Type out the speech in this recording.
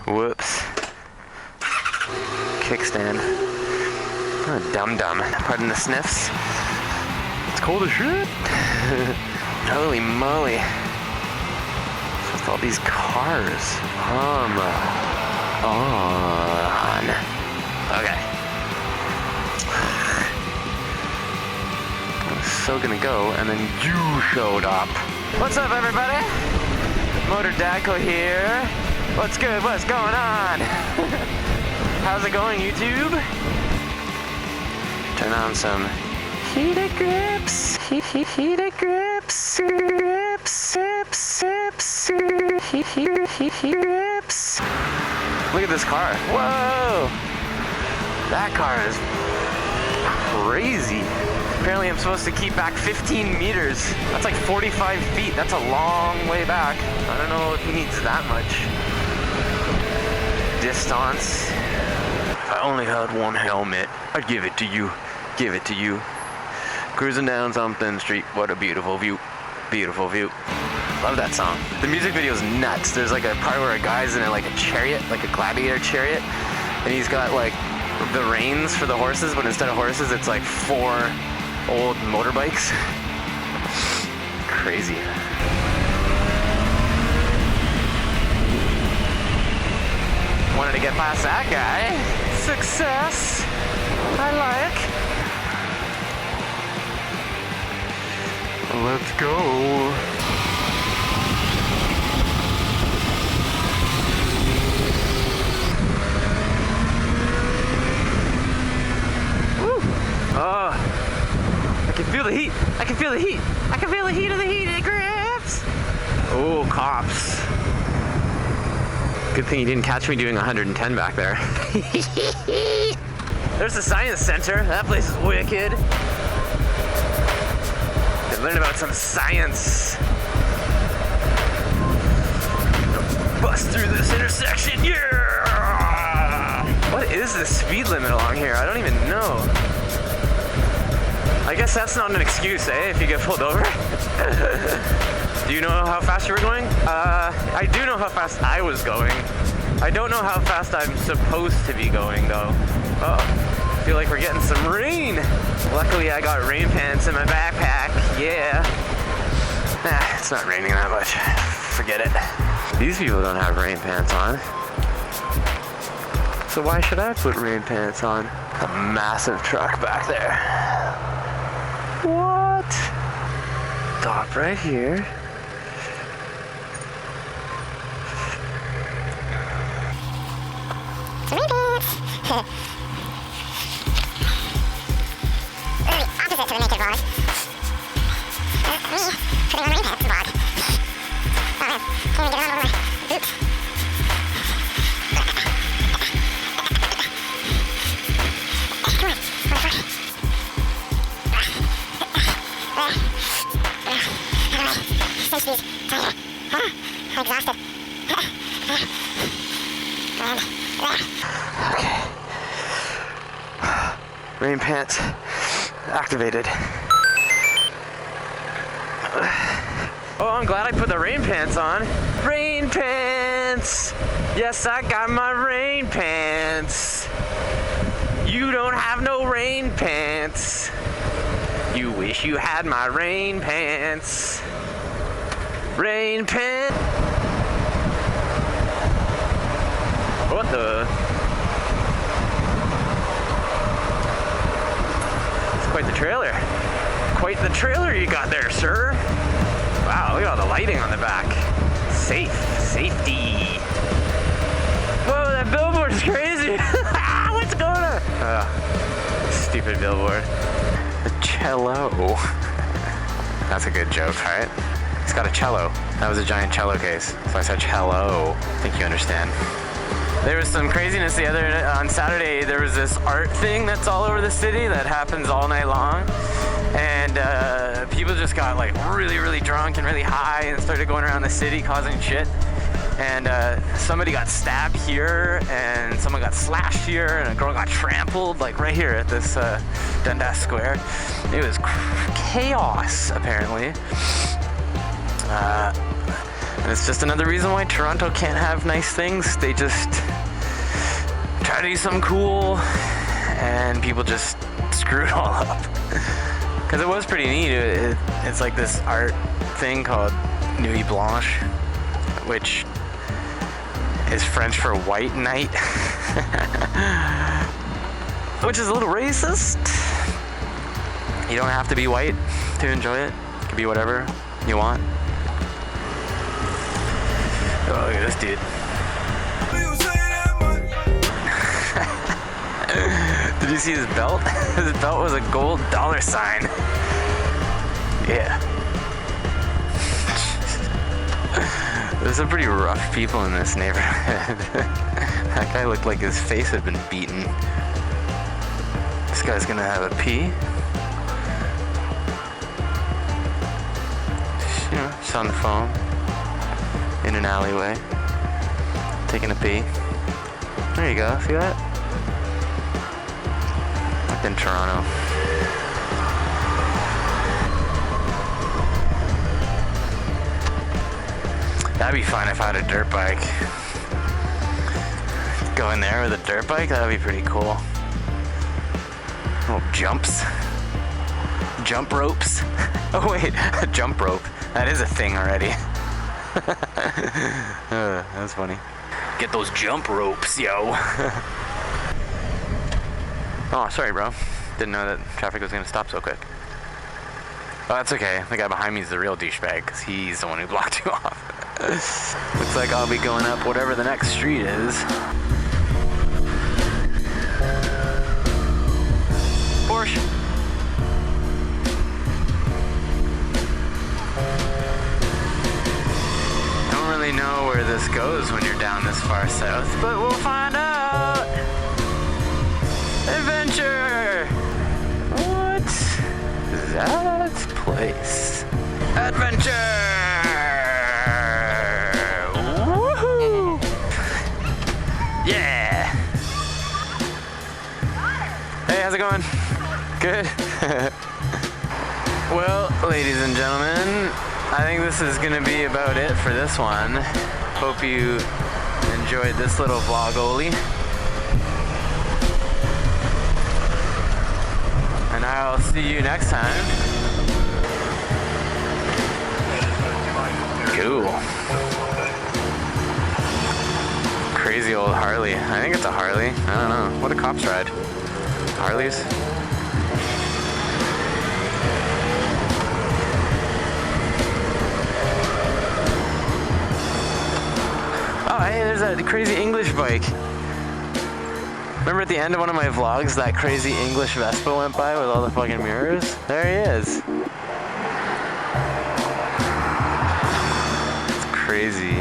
Whoops. Kickstand. Oh, dum-dum. Pardon the sniffs. It's cold as shit. Holy moly. What's with all these cars? Come on. Okay. I was so gonna go, and then you showed up. What's up, everybody? Motordadcle here. What's good? What's going on? How's it going, YouTube? Turn on some heated grips. Heated grips. Grips. Grips. Look at this car. Whoa! That car is crazy. Apparently I'm supposed to keep back 15 meters. That's like 45 feet. That's a long way back. I don't know if he needs that much distance. If I only had one helmet, I'd give it to you. Give it to you. Cruising down something street. What a beautiful view. Beautiful view. Love that song. The music video is nuts. There's like a part where a guy's in like a chariot, like a gladiator chariot, and he's got like the reins for the horses, but instead of horses, it's like 4 old motorbikes. Crazy. Wanted to get past that guy. Success. I like. Let's go. Woo. Oh. I can feel the heat. I can feel the heat. I can feel the heat of the heated grips. Oh, cops. Good thing you didn't catch me doing 110 back there. There's the science center. That place is wicked. Can learn about some science. Bust through this intersection. Yeah! What is the speed limit along here? I don't even know. I guess that's not an excuse, eh, if you get pulled over? Do you know how fast you were going? I do know how fast I was going. I don't know how fast I'm supposed to be going, though. Oh, I feel like we're getting some rain. Luckily, I got rain pants in my backpack. Yeah. Nah, it's not raining that much. Forget it. These people don't have rain pants on. So why should I put rain pants on? A massive truck back there. What? Stop right here. Opposite to the naked vlog. Me putting on rain pants vlog. Oh man, can't even get on over my boots. Come on, motherfucker. Stay speed. I'm exhausted. Okay. Rain pants activated. Oh, I'm glad I put the rain pants on. Rain pants! Yes, I got my rain pants. You don't have no rain pants. You wish you had my rain pants. Rain pants. What the? It's quite the trailer. Quite the trailer you got there, sir. Wow, look at all the lighting on the back. Safety. Whoa, that billboard is crazy. What's going on? Stupid billboard. A cello. That's a good joke, right? He's got a cello. That was a giant cello case. So I said cello. I think you understand. There was some craziness on Saturday. There was this art thing that's all over the city that happens all night long. And people just got like really, really drunk and really high and started going around the city causing shit. And somebody got stabbed here, and someone got slashed here, and a girl got trampled like right here at this Dundas Square. It was chaos, apparently. And it's just another reason why Toronto can't have nice things. They just try to do something cool, and people just screw it all up. Because it was pretty neat. It's like this art thing called Nuit Blanche, which is French for white night, which is a little racist. You don't have to be white to enjoy it. It can be whatever you want. Oh, look at this dude. Did you see his belt? His belt was a gold $sign. Yeah. There's some pretty rough people in this neighborhood. That guy looked like his face had been beaten. This guy's gonna have a pee. You know, just on the phone. In an alleyway. Taking a pee. There you go, see that? Like in Toronto. That'd be fun if I had a dirt bike. Go in there with a dirt bike, that'd be pretty cool. Little jumps. Jump ropes. Oh wait, a jump rope. That is a thing already. That's funny. Get those jump ropes, yo. Oh, sorry, bro. Didn't know that traffic was gonna stop so quick. Oh, that's okay. The guy behind me is the real douchebag, because he's the one who blocked you off. Looks like I'll be going up whatever the next street is. Porsche. Don't really know where this goes when you're down this far south, but we'll find out. Adventure! What is that place? Adventure! Woohoo! Yeah! Hey, how's it going? Good? Well, ladies and gentlemen, I think this is gonna be about it for this one. Hope you enjoyed this little vlog-oly. And I'll see you next time. Cool. Crazy old Harley. I think it's a Harley. I don't know. What do cops ride? Harleys? Oh, hey, there's that crazy English bike. Remember at the end of one of my vlogs, that crazy English Vespa went by with all the fucking mirrors? There he is. It's crazy.